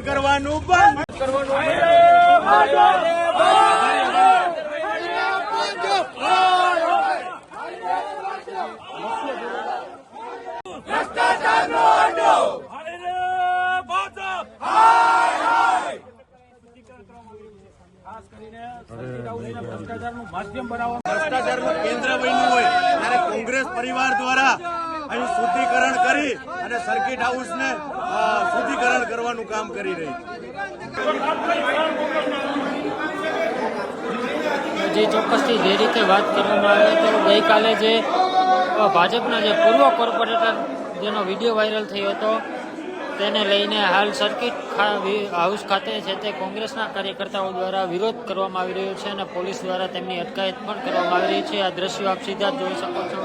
કરવાનું બંધ કરવાનું ભ્રષ્ટાચારનો અડ્ડો ભ્રષ્ટાચારનું કેન્દ્ર બન્યું હોય ત્યારે કોંગ્રેસ પરિવાર દ્વારા અહીં શુદ્ધિકરણ કરી અને સર્કિટ હાઉસને શુદ્ધિકરણ કરવાનું કામ કરી રહી છે। જે ચોક્કસથી જે રીતે વાત કરવામાં આવે તો ગઈકાલે જે ભાજપના જે પૂર્વ કોર્પોરેટર જેનો વિડીયો વાયરલ થયો હતો તેને લઈને હાલ સર્કિટ હાઉસ ખાતે છે તે કોંગ્રેસના કાર્યકર્તાઓ દ્વારા વિરોધ કરવામાં આવી રહ્યો છે અને પોલીસ દ્વારા તેમની અટકાયત પણ કરવામાં આવી રહી છે। આ દ્રશ્યો આપ સીધા જ જોઈ શકો છો।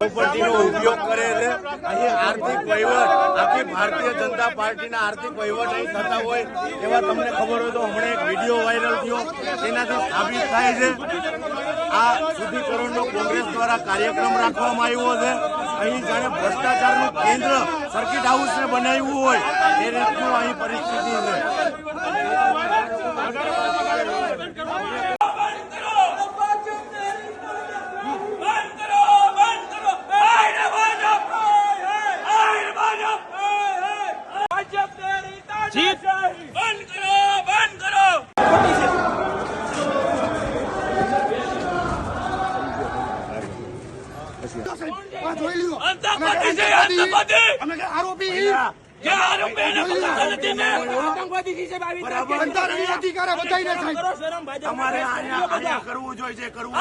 પ્રોપર્ટીનો ઉપયોગ કરે છે અહીં આર્થિક વહીવટ આખી ભારતીય જનતા પાર્ટીના આર્થિક વહીવટ અહીં થતા હોય એવા તમને ખબર હોય તો હમણાં એક વિડીયો વાયરલ થયો તેનાથી સાબિત થાય છે આ શુદ્ધિકરણનો કોંગ્રેસ દ્વારા કાર્યક્રમ રાખવામાં આવ્યો છે। અહીં જાણે ભ્રષ્ટાચારનું કેન્દ્ર સર્કિટ હાઉસને બનાવ્યું હોય એ રીતનું અહીં પરિસ્થિતિ છે। અમારે કરવું જોઈએ કરવું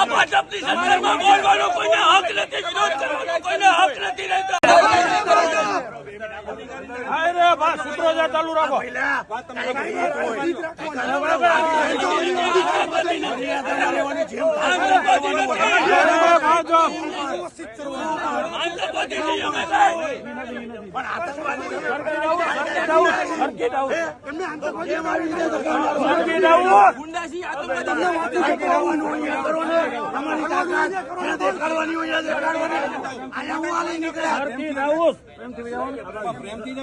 સૂત્રો ચાલુ રાખો પ્રેમથી